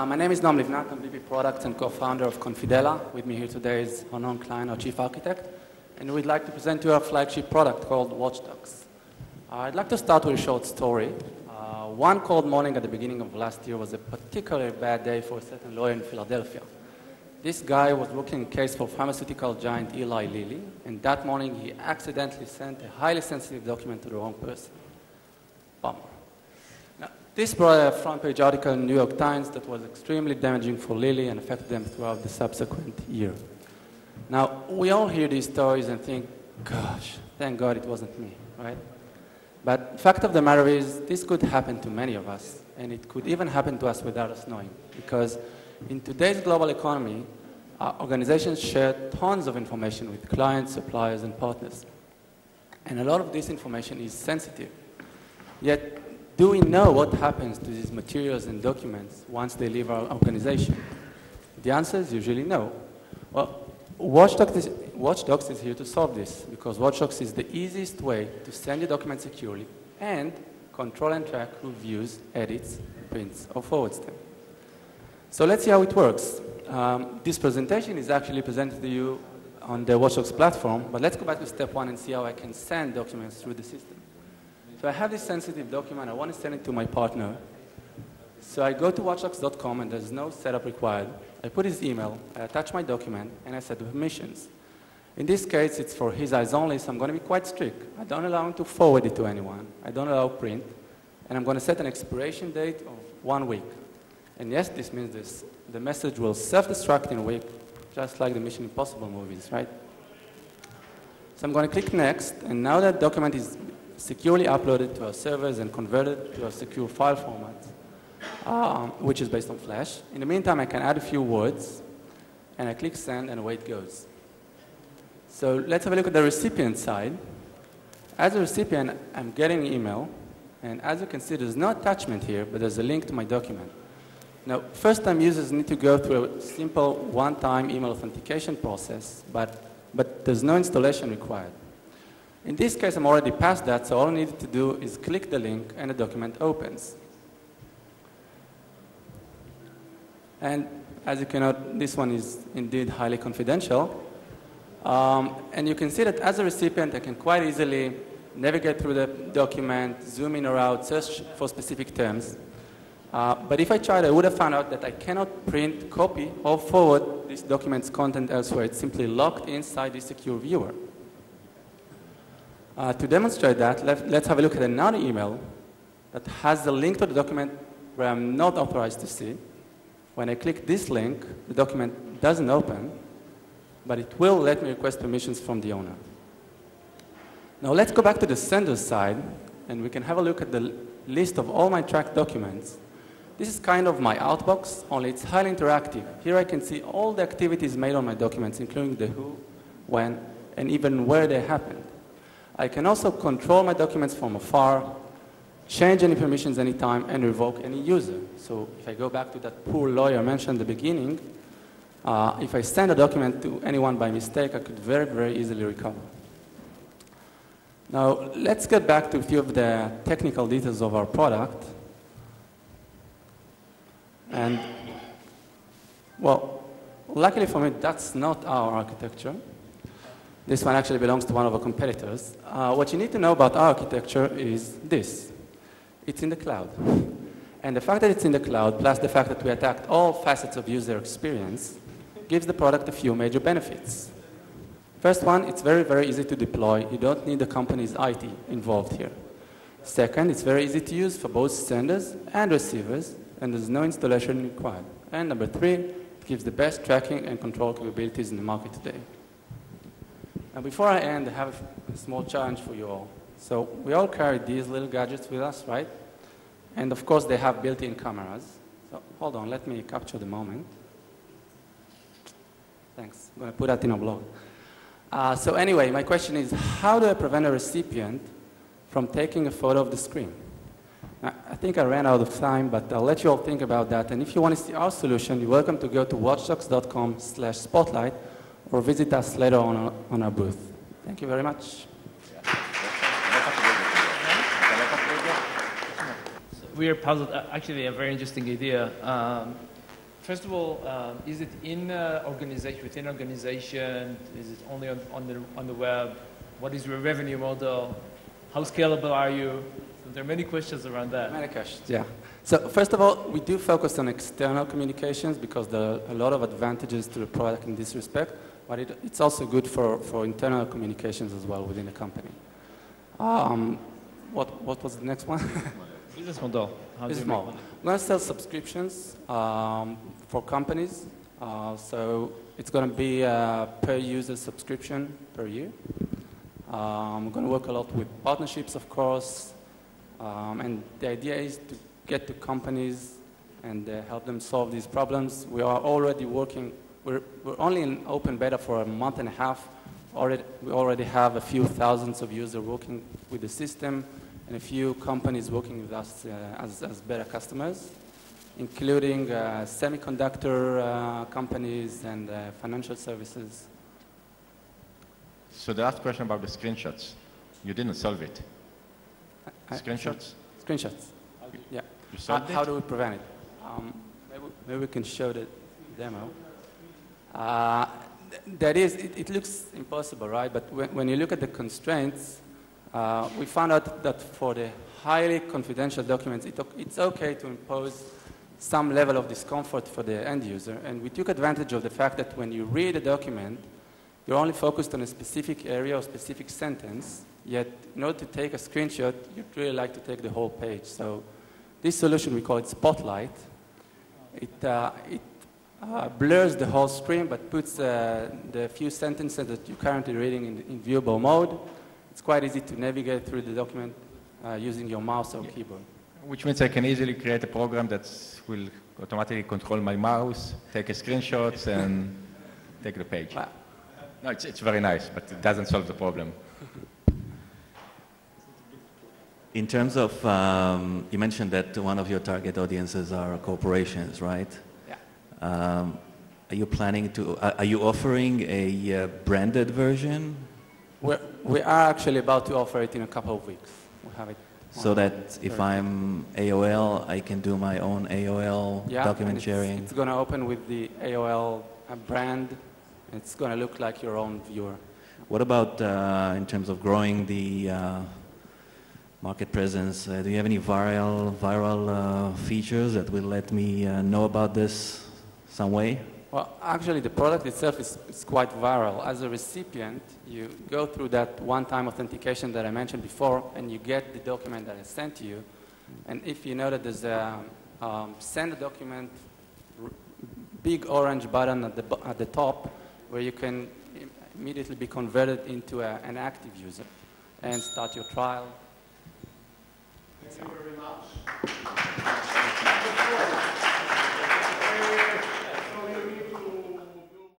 My name is Noam Livnat. I'm VP Product and co-founder of Confidela. With me here today is Hanon Klein, our Chief Architect. And we'd like to present to you our flagship product called WatchDox. I'd like to start with a short story. One cold morning at the beginning of last year was a particularly bad day for a certain lawyer in Philadelphia. This guy was working a case for pharmaceutical giant Eli Lilly, and that morning he accidentally sent a highly sensitive document to the wrong person. Bummer. Now, this brought a front-page article in the New York Times that was extremely damaging for Lilly and affected them throughout the subsequent year. Now, we all hear these stories and think, gosh, thank God it wasn't me, right? But the fact of the matter is, this could happen to many of us, and it could even happen to us without us knowing, because in today's global economy, organizations share tons of information with clients, suppliers, and partners. And a lot of this information is sensitive. Yet, do we know what happens to these materials and documents once they leave our organization? The answer is usually no. Well, WatchDox is here to solve this, because WatchDox is the easiest way to send your documents securely and control and track who views, edits, prints, or forwards them. So let's see how it works. This presentation is actually presented to you on the WatchDox platform, but let's go back to step one and see how I can send documents through the system. So I have this sensitive document. I want to send it to my partner. So I go to WatchDox.com, and there's no setup required. I put his email, I attach my document, and I set the permissions. In this case, it's for his eyes only, so I'm going to be quite strict. I don't allow him to forward it to anyone. I don't allow print. And I'm going to set an expiration date of 1 week. And yes, this means this. The message will self-destruct in a week, just like the Mission Impossible movies, right? So I'm going to click Next, and now that document is securely uploaded to our servers and converted to a secure file format, which is based on Flash. In the meantime, I can add a few words, and I click Send, and away it goes. So let's have a look at the recipient side. As a recipient, I'm getting an email, and as you can see, there's no attachment here, but there's a link to my document. Now, first-time users need to go through a simple one-time email authentication process, but there's no installation required. In this case, I'm already past that, so all I need to do is click the link, and the document opens. And as you can note, this one is indeed highly confidential. And you can see that as a recipient, I can quite easily navigate through the document, zoom in or out, search for specific terms. But if I tried, I would have found out that I cannot print, copy, or forward this document's content elsewhere. It's simply locked inside the secure viewer. To demonstrate that, let's have a look at another email that has the link to the document where I'm not authorized to see. When I click this link, the document doesn't open, but it will let me request permissions from the owner. Now let's go back to the sender side, and we can have a look at the list of all my tracked documents. This is kind of my outbox, only it's highly interactive. Here I can see all the activities made on my documents, including the who, when, and even where they happened. I can also control my documents from afar, change any permissions anytime, and revoke any user. So if I go back to that poor lawyer mentioned at the beginning, if I send a document to anyone by mistake, I could very, very easily recover. Now, let's get back to a few of the technical details of our product. And, well, luckily for me, that's not our architecture. This one actually belongs to one of our competitors. What you need to know about our architecture is this. It's in the cloud. And the fact that it's in the cloud, plus the fact that we attacked all facets of user experience, gives the product a few major benefits. First one, it's very, very easy to deploy. You don't need the company's IT involved here. Second, it's very easy to use for both senders and receivers, and there's no installation required. And number three, it gives the best tracking and control capabilities in the market today. Now, before I end, I have a small challenge for you all. So we all carry these little gadgets with us, right? And of course, they have built-in cameras. So hold on, let me capture the moment. Thanks. I'm going to put that in a blog. So anyway, my question is, how do I prevent a recipient from taking a photo of the screen? Now, I think I ran out of time, but I'll let you all think about that. And if you want to see our solution, you're welcome to go to watchdox.com/spotlight or visit us later on our booth. Thank you very much. We are puzzled. Actually, a very interesting idea. First of all, is it in organization, within organization? Is it only on the web? What is your revenue model? How scalable are you? So there are many questions around that. Many questions, yeah. So first of all, we do focus on external communications because there are a lot of advantages to the product in this respect, but it's also good for internal communications as well within the company. What was the next one? Business model. Business model. We're going to sell subscriptions for companies. So it's going to be a per user subscription per year. We're going to work a lot with partnerships, of course. And the idea is to get to companies and help them solve these problems. We are already working. We're only in open beta for a month and a half. We already have a few thousands of users working with the system and a few companies working with us as beta customers, including semiconductor companies and financial services. So the last question about the screenshots, you didn't solve it. Screenshots? Screenshots, yeah. You solved it? How do we prevent it? Maybe we can show the demo. That is, it looks impossible, right? But when you look at the constraints, we found out that for the highly confidential documents, it's okay to impose some level of discomfort for the end user. And we took advantage of the fact that when you read a document, you're only focused on a specific area or specific sentence, yet in order to take a screenshot, you'd really like to take the whole page. So this solution, we call it Spotlight. It blurs the whole screen, but puts the few sentences that you're currently reading in viewable mode. It's quite easy to navigate through the document using your mouse or keyboard. Which means I can easily create a program that will automatically control my mouse, take a screenshots, and take the page. Wow. No, it's very nice, but it doesn't solve the problem. In terms of, you mentioned that one of your target audiences are corporations, right? Yeah. Are you planning to, are you offering a branded version? We are actually about to offer it in a couple of weeks. We'll have it. So that if I'm AOL, I can do my own AOL document sharing? It's going to open with the AOL brand. It's going to look like your own viewer. What about in terms of growing the market presence? Do you have any viral features that will let me know about this some way? Well, actually, the product itself is quite viral. As a recipient, you go through that one-time authentication that I mentioned before, and you get the document that I sent to you. And if you know that there's a send a document, big orange button at the top, where you can immediately be converted into an active user and start your trial.